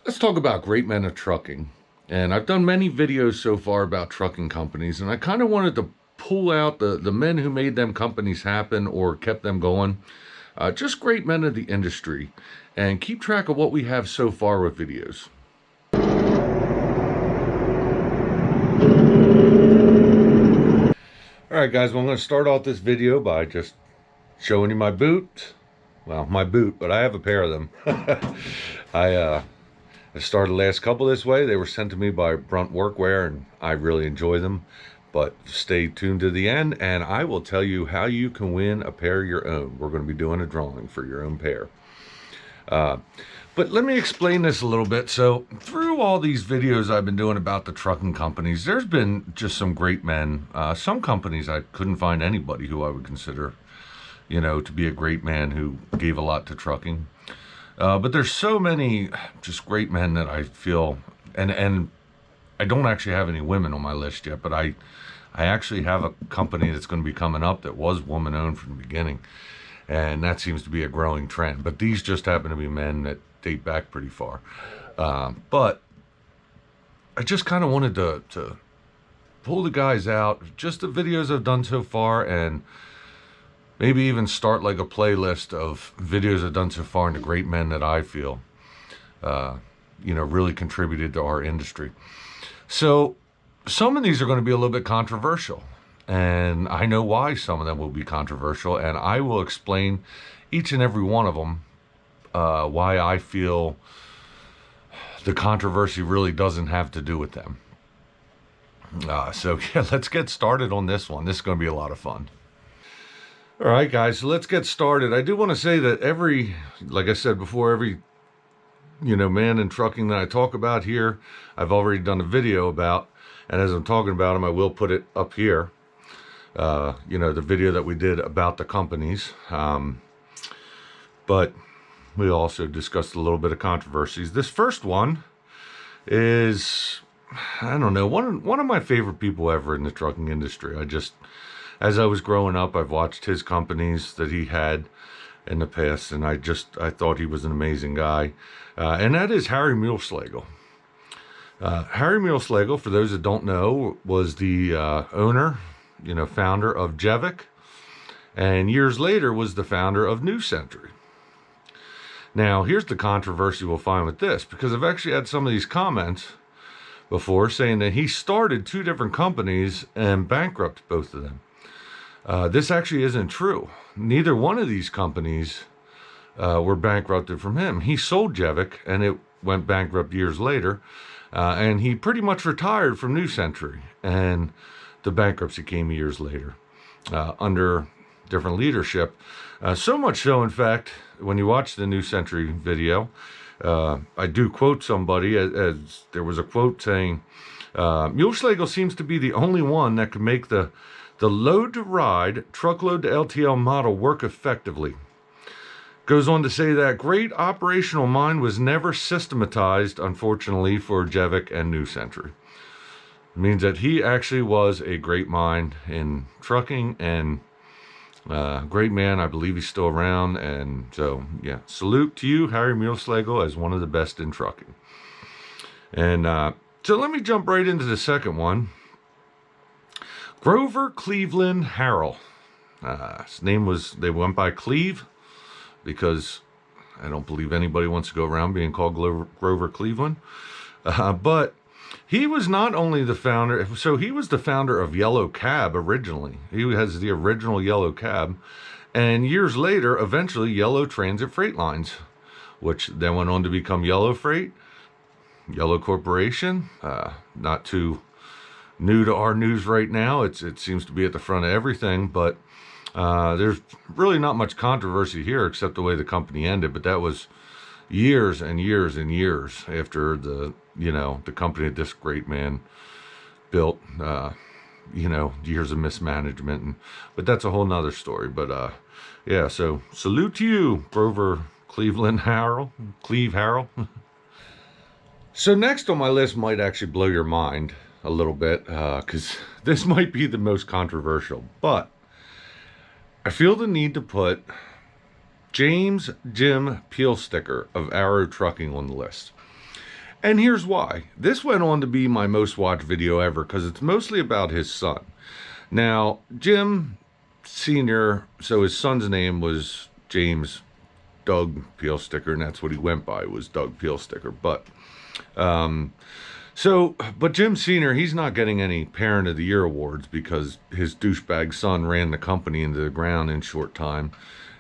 Let's talk about great men of trucking. And I've done many videos so far about trucking companies, and I kind of wanted to pull out the men who made them companies happen or kept them going. Just great men of the industry, and keep track of what we have so far with videos. Alright guys, well I'm going to start off this video by just showing you my boot. Well, my boot, but I have a pair of them. I started the last couple this way. They were sent to me by Brunt Workwear, and I really enjoy them. But stay tuned to the end, and I will tell you how you can win a pair of your own. We're going to be doing a drawing for your own pair. But let me explain this a little bit. So through all these videos I've been doing about the trucking companies, there's been just some great men. Some companies I couldn't find anybody who I would consider, to be a great man who gave a lot to trucking. But there's so many just great men that I feel, and I don't actually have any women on my list yet, but I actually have a company that's going to be coming up that was woman-owned from the beginning, and that seems to be a growing trend. But these just happen to be men that date back pretty far. But I just kind of wanted to pull the guys out, just the videos I've done so far, and maybe even start like a playlist of videos I've done so far into great men that I feel, really contributed to our industry. So some of these are going to be a little bit controversial, and I know why some of them will be controversial, and I will explain each and every one of them, why I feel the controversy really doesn't have to do with them. So yeah, let's get started on this one. This is going to be a lot of fun. All right, guys, so let's get started. I do want to say that like I said before, every man in trucking that I talk about here, I've already done a video about, and as I'm talking about them, I will put it up here. The video that we did about the companies. But we also discussed a little bit of controversies. This first one is, I don't know, one of my favorite people ever in the trucking industry. As I was growing up, I've watched his companies that he had in the past, and I thought he was an amazing guy. And that is Harry Muehlschlegel. Harry Muehlschlegel, for those that don't know, was the owner, founder of Jevic, and years later was the founder of New Century. Now, here's the controversy we'll find with this, because I've actually had some of these comments before saying that he started two different companies and bankrupted both of them. This actually isn't true. Neither one of these companies were bankrupted from him. He sold Jevic, and it went bankrupt years later, and he pretty much retired from New Century, and the bankruptcy came years later under different leadership. So much so, in fact, when you watch the New Century video, I do quote somebody, as there was a quote saying, Muehlschlegel seems to be the only one that can make the load-to-ride, truckload-to-LTL model work effectively. Goes on to say that great operational mind was never systematized, unfortunately, for Jevic and New Century. It means that he actually was a great mind in trucking, and great man. I believe he's still around, and so, yeah, salute to you, Harry Muehlschlegel, as one of the best in trucking. And so let me jump right into the second one. Grover Cleveland Harrell. His name they went by Cleve, because I don't believe anybody wants to go around being called Grover Cleveland. But he was not only the founder, so he was the founder of Yellow Cab originally. He has the original Yellow Cab, and years later, eventually Yellow Transit Freight Lines, which then went on to become Yellow Freight, Yellow Corporation. Not too new to our news right now. It seems to be at the front of everything, but there's really not much controversy here except the way the company ended. But that was years and years and years after the company that this great man built, years of mismanagement. But that's a whole nother story. But yeah, so salute to you, Grover Cleveland Harrell, Cleve Harrell. So next on my list might actually blow your mind a little bit, because this might be the most controversial, but I feel the need to put James Jim Pielsticker of Arrow Trucking on the list. And here's why. This went on to be my most watched video ever because it's mostly about his son. Now, Jim Sr., so his son's name was James Doug Peelsticker, and that's what he went by, was Doug Peelsticker. But Jim Sr., he's not getting any Parent of the Year awards because his douchebag son ran the company into the ground in short time.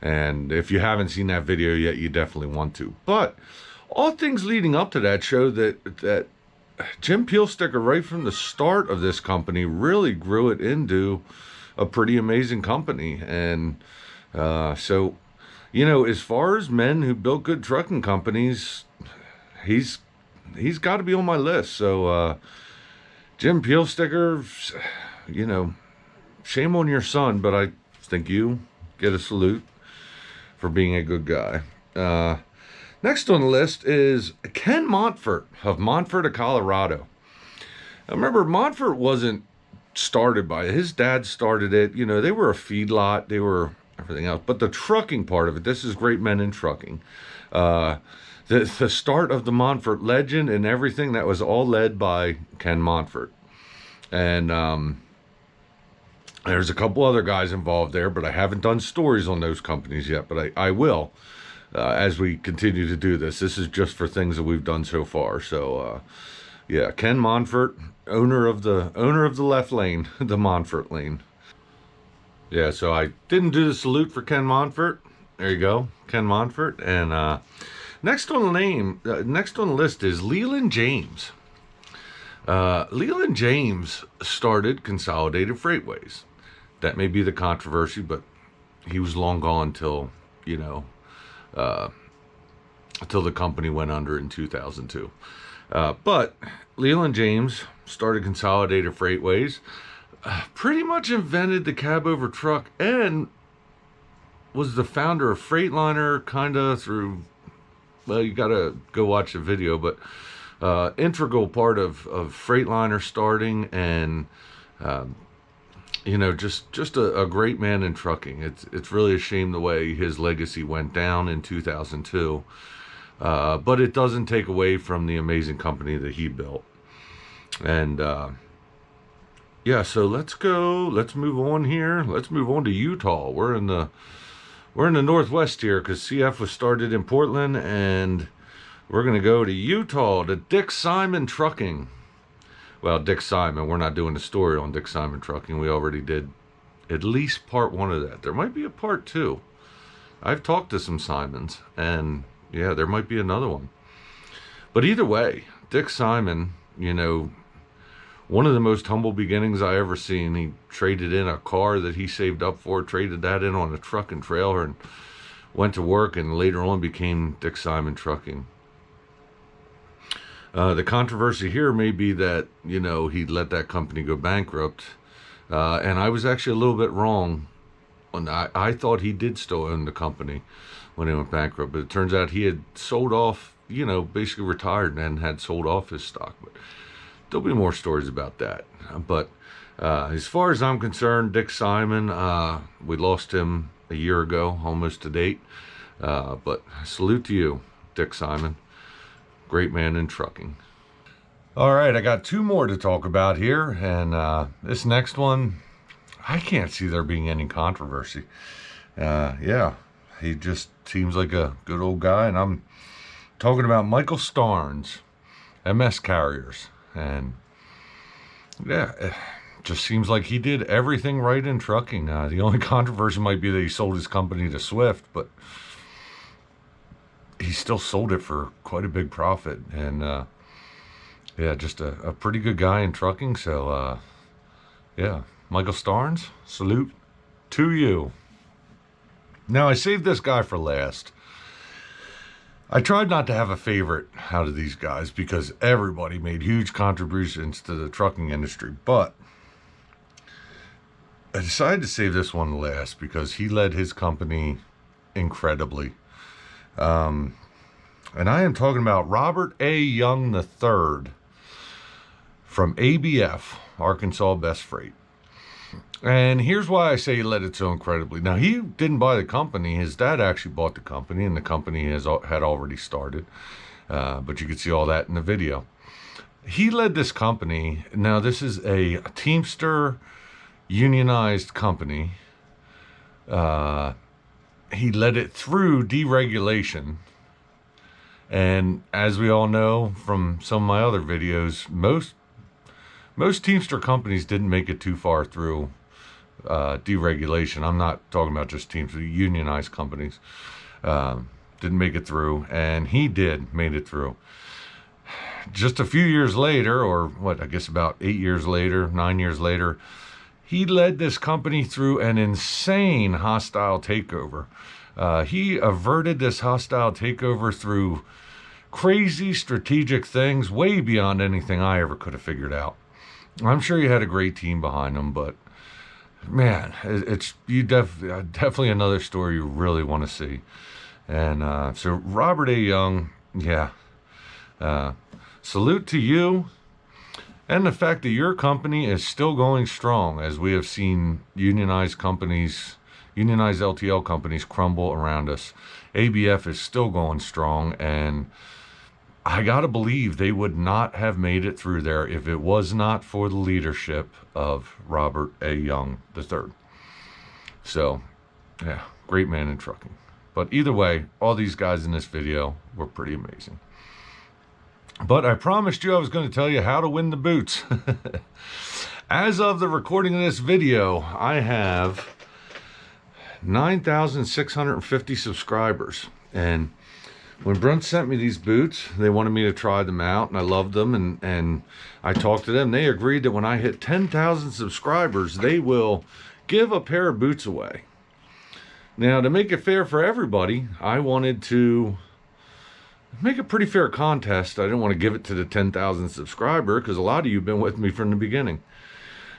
And if you haven't seen that video yet, you definitely want to. But all things leading up to that show that Jim Peelsticker, right from the start of this company, really grew it into a pretty amazing company. And so, you know, as far as men who built good trucking companies, he's got to be on my list. So, Jim Peelsticker, you know, shame on your son, but I think you get a salute for being a good guy. Next on the list is Ken Montfort of Montfort, Colorado. Now remember, Montfort wasn't started by it. His dad started it. You know, they were a feedlot. They were everything else. But the trucking part of it, this is Great Men in Trucking. The start of the Montfort legend and everything, that was all led by Ken Montfort. And there's a couple other guys involved there, but I haven't done stories on those companies yet, but I will as we continue to do this. This is just for things that we've done so far. So, yeah, Ken Montfort, owner of the left lane, the Montfort lane. Yeah, so I didn't do the salute for Ken Montfort. There you go, Ken Montfort. And next on the list is Leland James. Leland James started Consolidated Freightways. That may be the controversy, but he was long gone till, you know, until the company went under in 2002. But Leland James started Consolidated Freightways, pretty much invented the cab over truck, and was the founder of Freightliner, kind of through, well, you got to go watch the video, but integral part of Freightliner starting, and you know, just a great man in trucking. It's really a shame the way his legacy went down in 2002, but it doesn't take away from the amazing company that he built. And yeah, so let's move on here. Let's move on to Utah. We're in the Northwest here because CF was started in Portland, and we're going to go to Utah, to Dick Simon Trucking. Well, Dick Simon, we're not doing a story on Dick Simon Trucking. We already did at least part 1 of that. There might be a part 2. I've talked to some Simons, and yeah, there might be another one. But either way, Dick Simon, you know, one of the most humble beginnings I ever seen. He traded in a car that he saved up for, traded that in on a truck and trailer, and went to work, and later on became Dick Simon Trucking. The controversy here may be that, you know, he let that company go bankrupt. And I was actually a little bit wrong. I thought he did still own the company when he went bankrupt. But it turns out he had sold off, you know, basically retired and had sold off his stock. But there'll be more stories about that. But as far as I'm concerned, Dick Simon, we lost him a year ago, almost to date. But salute to you, Dick Simon. Great man in trucking. All right, I got 2 more to talk about here, and this next one, I can't see there being any controversy. Yeah, he just seems like a good old guy, and I'm talking about Michael Starnes, MS Carriers, and yeah, it just seems like he did everything right in trucking. The only controversy might be that he sold his company to Swift, but he still sold it for quite a big profit. And yeah, just a pretty good guy in trucking. So yeah, Michael Starnes, salute to you. Now, I saved this guy for last. I tried not to have a favorite out of these guys because everybody made huge contributions to the trucking industry, but I decided to save this one last because he led his company incredibly. And I am talking about Robert A. Young III from ABF, Arkansas Best Freight. And here's why I say he led it so incredibly. Now, he didn't buy the company. His dad actually bought the company, and the company had already started. But you can see all that in the video. He led this company. Now, this is a Teamster unionized company. He led it through deregulation. And as we all know from some of my other videos, most Teamster companies didn't make it too far through deregulation. I'm not talking about just Teamster, unionized companies. Didn't make it through, and he made it through. Just a few years later, or what, I guess about 8 years later, 9 years later, he led this company through an insane hostile takeover. He averted this hostile takeover through crazy strategic things way beyond anything I ever could have figured out. I'm sure he had a great team behind him, but man, it's definitely another story you really want to see. And so Robert A. Young, yeah, salute to you, and the fact that your company is still going strong, as we have seen unionized LTL companies crumble around us. ABF is still going strong, and I gotta believe they would not have made it through there if it was not for the leadership of Robert A. Young III. So, yeah, great man in trucking. But either way, all these guys in this video were pretty amazing. But I promised you I was going to tell you how to win the boots. As of the recording of this video, I have 9,650 subscribers. And when Brunt sent me these boots, they wanted me to try them out, and I loved them, and I talked to them. They agreed that when I hit 10,000 subscribers, they will give a pair of boots away. Now, to make it fair for everybody, I wanted to make a pretty fair contest. I didn't want to give it to the 10,000 subscriber, because a lot of you have been with me from the beginning.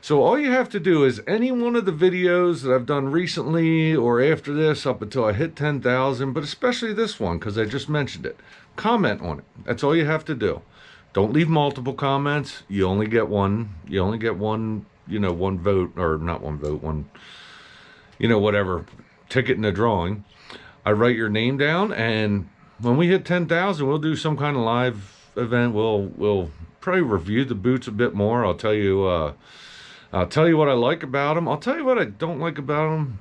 So all you have to do is any one of the videos that I've done recently or after this up until I hit 10,000, but especially this one because I just mentioned it, comment on it. That's all you have to do. Don't leave multiple comments. You only get one. You only get one, one vote, or not one vote, one, whatever, ticket in the drawing. I write your name down, and when we hit 10,000, we'll do some kind of live event. We'll probably review the boots a bit more. I'll tell you what I like about them. I'll tell you what I don't like about them,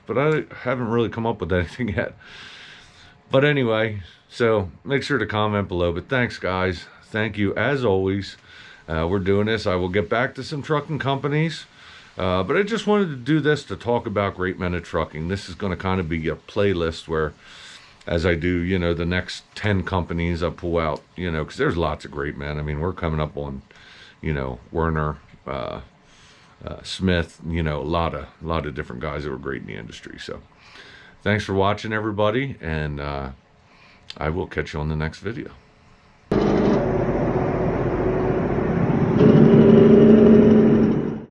but I haven't really come up with anything yet. But anyway, so make sure to comment below. But thanks, guys. Thank you, as always. We're doing this. I will get back to some trucking companies. But I just wanted to do this to talk about great men of trucking. This is going to kind of be a playlist where, as I do, the next 10 companies I pull out, because there's lots of great men. I mean, we're coming up on, Werner, Smith, a lot of different guys that were great in the industry. So thanks for watching, everybody, and I will catch you on the next video.